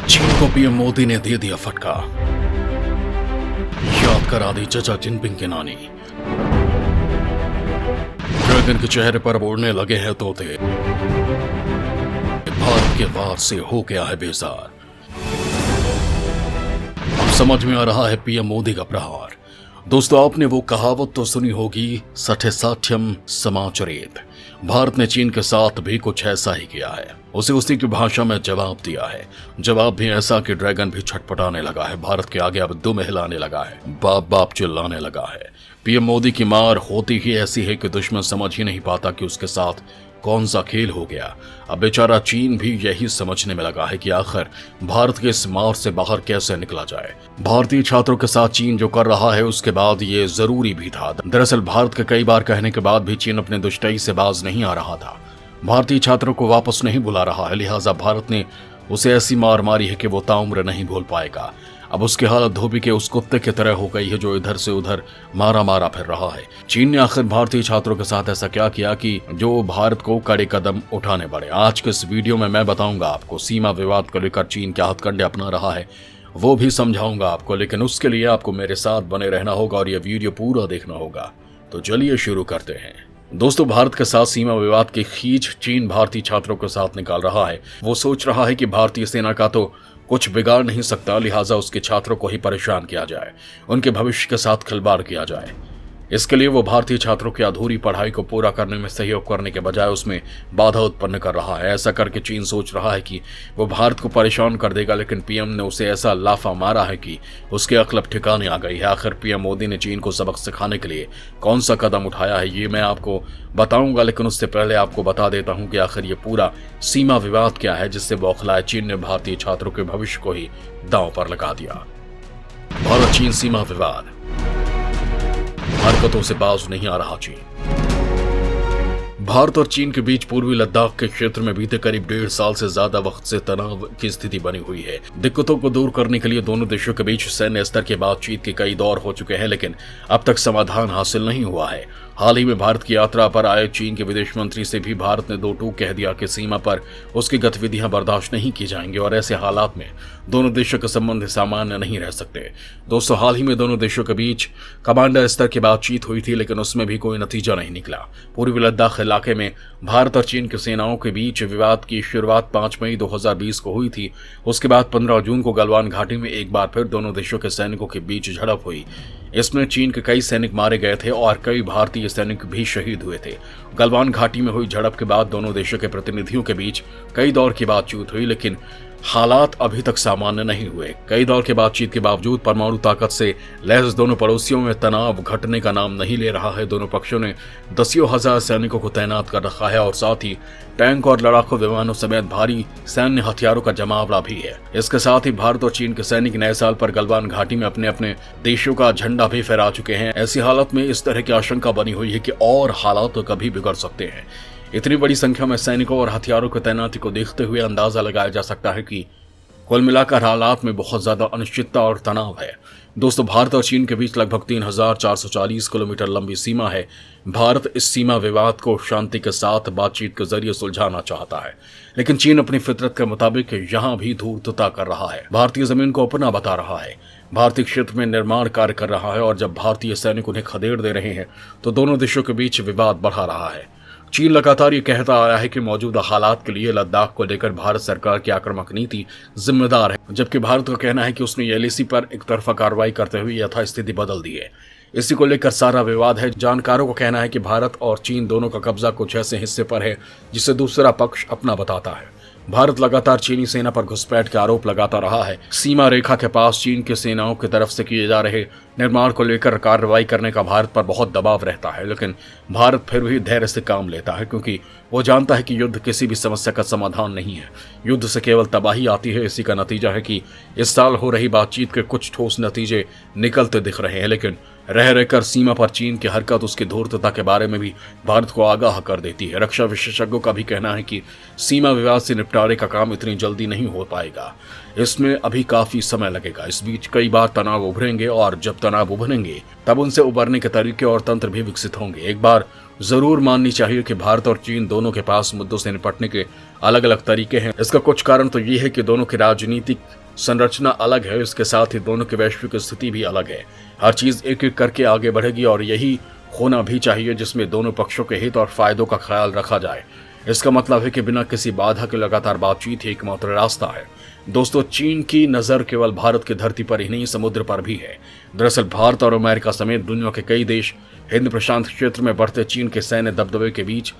चीन को पीएम मोदी ने दे दिया फटका, याद करा दी चाचा जिनपिंग की नानी। ड्रैगन के चेहरे पर उड़ने लगे हैं तोते, भारत के वार से हो गया है बेजार। अब समझ में आ रहा है पीएम मोदी का प्रहार। दोस्तों, आपने वो कहावत तो सुनी होगी, सठे साठ्यम समाचरेत। भारत ने चीन के साथ भी कुछ ऐसा ही किया है, उसे उसी की भाषा में जवाब दिया है। जवाब भी ऐसा कि ड्रैगन भी छटपटाने लगा है, भारत के आगे अब दुम हिलाने लगा है, बाप बाप चिल्लाने लगा है। पीएम मोदी की मार होती ही ऐसी है कि दुश्मन समझ ही नहीं पाता कि उसके साथ कौन सा खेल हो गया। अब बेचारा चीन भी यही समझने में लगा है कि आखिर भारत के इस मार से बाहर कैसे निकला जाए। भारतीय छात्रों के साथ चीन जो कर रहा है उसके बाद ये जरूरी भी था। दरअसल भारत के कई बार कहने के बाद भी चीन अपने दुष्टई से बाज नहीं आ रहा था, भारतीय छात्रों को वापस नहीं बुला रहा है, लिहाजा भारत ने उसे ऐसी मार मारी है कि वो ताउम्र नहीं भूल पाएगा। अब उसकी हालत धोबी के उस कुत्ते की तरह हो गई है जो इधर से उधर मारा मारा फिर रहा है। चीन ने आखिर भारतीय छात्रों के साथ ऐसा क्या किया कि जो भारत को कड़े कदम उठाने पड़े। आज के इस वीडियो में मैं बताऊंगा आपको सीमा विवाद को लेकर चीन क्या हथकंडे अपना रहा है, वो भी समझाऊंगा आपको, लेकिन उसके लिए आपको मेरे साथ बने रहना होगा और यह वीडियो पूरा देखना होगा। तो चलिए शुरू करते हैं। दोस्तों, भारत के साथ सीमा विवाद की खींच चीन भारतीय छात्रों के साथ निकाल रहा है। वो सोच रहा है कि भारतीय सेना का तो कुछ बिगाड़ नहीं सकता, लिहाजा उसके छात्रों को ही परेशान किया जाए, उनके भविष्य के साथ खिलवाड़ किया जाए। इसके लिए वो भारतीय छात्रों की अधूरी पढ़ाई को पूरा करने में सहयोग करने के बजाय उसमें बाधा उत्पन्न कर रहा है। ऐसा करके चीन सोच रहा है कि वो भारत को परेशान कर देगा, लेकिन पीएम ने उसे ऐसा लाफा मारा है कि उसके अक्ल ठिकाने आ गई है। आखिर पीएम मोदी ने चीन को सबक सिखाने के लिए कौन सा कदम उठाया है ये मैं आपको बताऊंगा, लेकिन उससे पहले आपको बता देता हूं कि आखिर ये पूरा सीमा विवाद क्या है जिससे बौखलाए चीन ने भारतीय छात्रों के भविष्य को ही दांव पर लगा दिया। भारत चीन सीमा विवाद, हरकतों से बाज नहीं आ रहा चीन। भारत और चीन के बीच पूर्वी लद्दाख के क्षेत्र में बीते करीब 1.5 साल से ज्यादा वक्त से तनाव की स्थिति बनी हुई है। दिक्कतों को दूर करने के लिए दोनों देशों के बीच सैन्य स्तर की बातचीत के कई दौर हो चुके हैं, लेकिन अब तक समाधान हासिल नहीं हुआ है। हाल ही में भारत की यात्रा पर आए चीन के विदेश मंत्री से भी भारत ने दो टूक कह दिया कि सीमा पर उसकी गतिविधियां बर्दाश्त नहीं की जाएंगी और ऐसे हालात में दोनों देशों के संबंध सामान्य नहीं रह सकते। दोस्तों, हाल ही में दोनों देशों के बीच कमांडर स्तर की बातचीत हुई थी, लेकिन उसमें भी कोई नतीजा नहीं निकला। पूर्वी लद्दाख इलाके में भारत और चीन की सेनाओं के बीच विवाद की शुरुआत 5 मई 2020 को हुई थी। उसके बाद 15 जून को गलवान घाटी में एक बार फिर दोनों देशों के सैनिकों के बीच झड़प हुई। इसमें चीन के कई सैनिक मारे गए थे और कई भारतीय सैनिक भी शहीद हुए थे। गलवान घाटी में हुई झड़प के बाद दोनों देशों के प्रतिनिधियों के बीच कई दौर की बातचीत हुई, लेकिन हालात अभी तक सामान्य नहीं हुए। कई दौर की बातचीत के बावजूद परमाणु ताकत से लैस दोनों पड़ोसियों में तनाव घटने का नाम नहीं ले रहा है। दोनों पक्षों ने दसियों हजार सैनिकों को तैनात कर रखा है और साथ ही टैंक और लड़ाकू विमानों समेत भारी सैन्य हथियारों का जमावड़ा भी है। इसके साथ ही भारत और चीन के सैनिक नए साल पर गलवान घाटी में अपने अपने देशों का झंडा भी फहरा चुके हैं। ऐसी हालत में इस तरह की आशंका बनी हुई है कि और हालात तो कभी बिगड़ सकते हैं। इतनी बड़ी संख्या में सैनिकों और हथियारों की तैनाती को देखते हुए अंदाजा लगाया जा सकता है कि कुल मिलाकर हालात में बहुत ज्यादा अनिश्चितता और तनाव है। दोस्तों, भारत और चीन के बीच लगभग 3440 किलोमीटर लंबी सीमा है। भारत इस सीमा विवाद को शांति के साथ बातचीत के जरिए सुलझाना चाहता है, लेकिन चीन अपनी फितरत के मुताबिक यहां भी धूर्तता कर रहा है, भारतीय जमीन को अपना बता रहा है, भारतीय क्षेत्र में निर्माण कार्य कर रहा है और जब भारतीय सैनिक उन्हें खदेड़ दे रहे हैं तो दोनों देशों के बीच विवाद बढ़ा रहा है। चीन लगातार ये कहता आया है कि मौजूदा हालात के लिए लद्दाख को लेकर भारत सरकार की आक्रामक नीति जिम्मेदार है, जबकि भारत का कहना है कि उसने एलएसी पर एक तरफा कार्रवाई करते हुए यथास्थिति बदल दी है। इसी को लेकर सारा विवाद है। जानकारों का कहना है कि भारत और चीन दोनों का कब्जा कुछ ऐसे हिस्से पर है जिसे दूसरा पक्ष अपना बताता है। भारत लगातार चीनी सेना पर घुसपैठ के आरोप लगाता रहा है। सीमा रेखा के पास चीन की सेनाओं की तरफ से किए जा रहे निर्माण को लेकर कार्रवाई करने का भारत पर बहुत दबाव रहता है, लेकिन भारत फिर भी धैर्य से काम लेता है क्योंकि वो जानता है कि युद्ध किसी भी समस्या का समाधान नहीं है, युद्ध से केवल तबाही आती है। इसी का नतीजा है कि इस साल हो रही बातचीत के कुछ ठोस नतीजे निकलते दिख रहे हैं, लेकिन रह रहकर सीमा पर चीन की हरकत उसकी धूर्तता के बारे में भी भारत को आगाह कर देती है। रक्षा विशेषज्ञों का भी कहना है कि सीमा विवाद से निपटारे का काम इतनी जल्दी नहीं हो पाएगा, इसमें अभी काफी समय लगेगा। इस बीच कई बार तनाव उभरेंगे और जब तनाव उभरेंगे तब उनसे उबरने के तरीके और तंत्र भी विकसित होंगे। एक बार जरूर माननी चाहिए कि भारत और चीन दोनों के पास मुद्दों से निपटने के अलग अलग तरीके हैं। इसका कुछ कारण तो ये है कि दोनों की राजनीतिक संरचना अलग है, इसके साथ ही दोनों की वैश्विक स्थिति भी अलग है। हर चीज एक एक करके आगे बढ़ेगी और यही होना भी चाहिए जिसमें दोनों पक्षों के हित और फायदों का ख्याल रखा जाए। इसका मतलब है कि बिना किसी बाधा के लगातार बातचीत ही एकमात्र रास्ता है। दोस्तों, चीन की नजर केवल भारत की धरती पर ही नहीं, समुद्र पर भी है। दरअसल भारत और अमेरिका समेत दुनिया के कई देश हिंद प्रशांत क्षेत्र में बढ़ते चीन के सैन्य दबदबे के बीच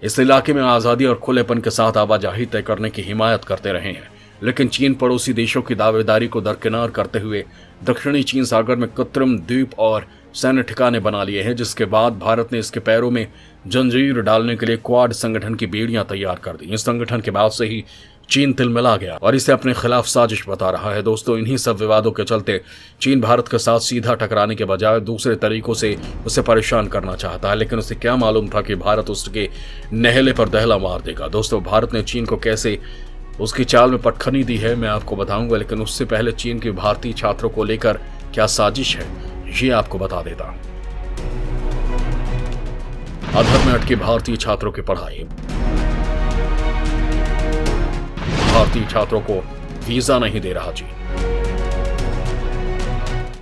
इस इलाके में आजादी और खुलेपन के साथ आवाजाही तय करने की हिमायत करते रहे हैं। लेकिन चीन पड़ोसी देशों की दावेदारी को दरकिनार करते हुए दक्षिणी चीन सागर में कृत्रिम द्वीप और सैन्य ठिकाने बना लिए हैं, जिसके बाद भारत ने इसके पैरों में जंजीर डालने के लिए क्वाड संगठन की बेड़ियां तैयार कर दी। इस संगठन के बाद से ही चीन तिलमिला गया और इसे अपने खिलाफ साजिश बता रहा है। दोस्तों, इन्हीं सब विवादों के चलते चीन भारत के साथ सीधा टकराने के बजाय दूसरे तरीकों से उसे परेशान करना चाहता है, लेकिन उसे क्या मालूम था कि भारत उसके नहले पर दहला मार देगा। दोस्तों, भारत ने चीन को कैसे उसकी चाल में पटखनी दी है मैं आपको बताऊंगा, लेकिन उससे पहले चीन के भारतीय छात्रों को लेकर क्या साजिश है ये आपको बता देता। अधर में अटके भारतीय छात्रों की पढ़ाई। भारतीय छात्रों को वीजा नहीं दे रहा चीन।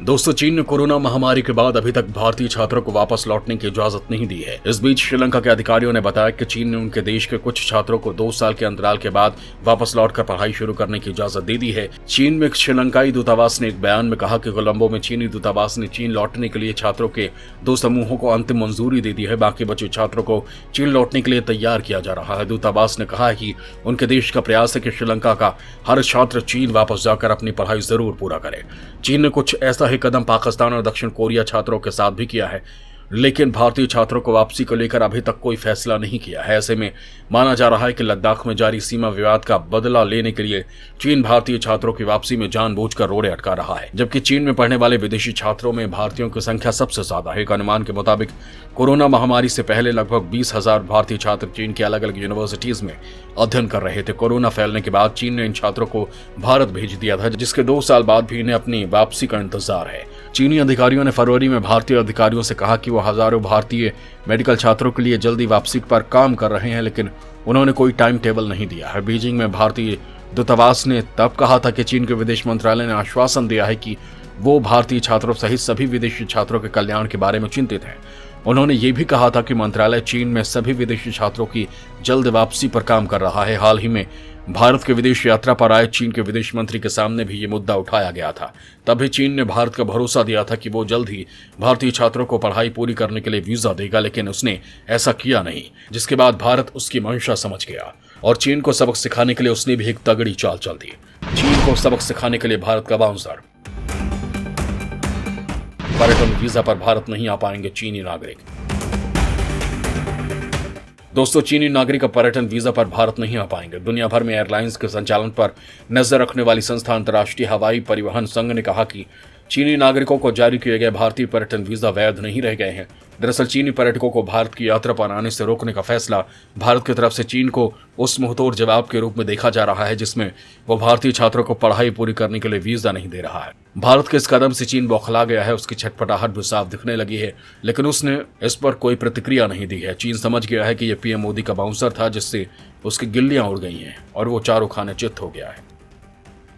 दोस्तों, चीन ने कोरोना महामारी के बाद अभी तक भारतीय छात्रों को वापस लौटने की इजाजत नहीं दी है। इस बीच श्रीलंका के अधिकारियों ने बताया कि चीन ने उनके देश के कुछ छात्रों को 2 साल के अंतराल के बाद वापस लौटकर पढ़ाई शुरू करने की इजाजत दे दी है। चीन में श्रीलंकाई दूतावास ने एक बयान में कहा कि कोलंबो में चीनी दूतावास ने चीन लौटने के लिए छात्रों के 2 समूहों को अंतिम मंजूरी दे दी है। बाकी बचे छात्रों को चीन लौटने के लिए तैयार किया जा रहा है। दूतावास ने कहा है कि उनके देश का प्रयास है कि श्रीलंका का हर छात्र चीन वापस जाकर अपनी पढ़ाई जरूर पूरा करे। चीन ने कुछ ऐसा ही कदम पाकिस्तान और दक्षिण कोरिया छात्रों के साथ भी किया है, लेकिन भारतीय छात्रों को वापसी को लेकर अभी तक कोई फैसला नहीं किया है। ऐसे में माना जा रहा है कि लद्दाख में जारी सीमा विवाद का बदला लेने के लिए चीन भारतीय छात्रों की वापसी में जानबूझकर रोड़े अटका रहा है। जबकि चीन में पढ़ने वाले विदेशी छात्रों में भारतीयों की संख्या सबसे ज्यादा है। एक अनुमान के मुताबिक कोरोना महामारी से पहले लगभग 20,000 भारतीय छात्र चीन की अलग अलग यूनिवर्सिटीज में अध्ययन कर रहे थे। कोरोना फैलने के बाद चीन ने इन छात्रों को भारत भेज दिया था, जिसके 2 साल बाद भी इन्हें अपनी वापसी का इंतजार है। चीनी अधिकारियों ने फरवरी में भारतीय अधिकारियों से कहा कि वो हजारों भारतीय मेडिकल छात्रों के लिए जल्दी वापसी पर काम कर रहे हैं, लेकिन उन्होंने कोई टाइम टेबल नहीं दिया है। बीजिंग में भारतीय दूतावास ने तब कहा था कि चीन के विदेश मंत्रालय ने आश्वासन दिया है कि वो भारतीय छात्रों सहित सभी विदेशी छात्रों के कल्याण के बारे में चिंतित है। उन्होंने ये भी कहा था कि मंत्रालय चीन में सभी विदेशी छात्रों की जल्द वापसी पर काम कर रहा है। हाल ही में भारत के विदेश यात्रा पर आए चीन के विदेश मंत्री के सामने भी ये मुद्दा उठाया गया था। तभी चीन ने भारत का भरोसा दिया था कि वो जल्द ही भारतीय छात्रों को पढ़ाई पूरी करने के लिए वीजा देगा, लेकिन उसने ऐसा किया नहीं, जिसके बाद भारत उसकी मंशा समझ गया और चीन को सबक सिखाने के लिए उसने भी एक तगड़ी चाल चल दी। चीन को सबक सिखाने के लिए भारत का बाउंसर। पर्यटन वीजा पर भारत नहीं आ पाएंगे चीनी नागरिक। दोस्तों, चीनी नागरिक अब पर्यटन वीजा पर भारत नहीं आ पाएंगे। दुनिया भर में एयरलाइंस के संचालन पर नजर रखने वाली संस्था अंतर्राष्ट्रीय हवाई परिवहन संघ ने कहा कि चीनी नागरिकों को जारी किए गए भारतीय पर्यटन वीजा वैध नहीं रह गए हैं। दरअसल चीनी पर्यटकों को भारत की यात्रा पर आने से रोकने का फैसला भारत की तरफ से चीन को उस मुंहतोड़ जवाब के रूप में देखा जा रहा है जिसमें वो भारतीय छात्रों को पढ़ाई पूरी करने के लिए वीजा नहीं दे रहा है। भारत के इस कदम से चीन बौखला गया है, उसकी छटपटाहट भी साफ दिखने लगी है, लेकिन उसने इस पर कोई प्रतिक्रिया नहीं दी है। चीन समझ गया है कि यह पीएम मोदी का बाउंसर था, जिससे उसकी गिल्लियां उड़ गई हैं और वो चारों खाने चित्त हो गया है।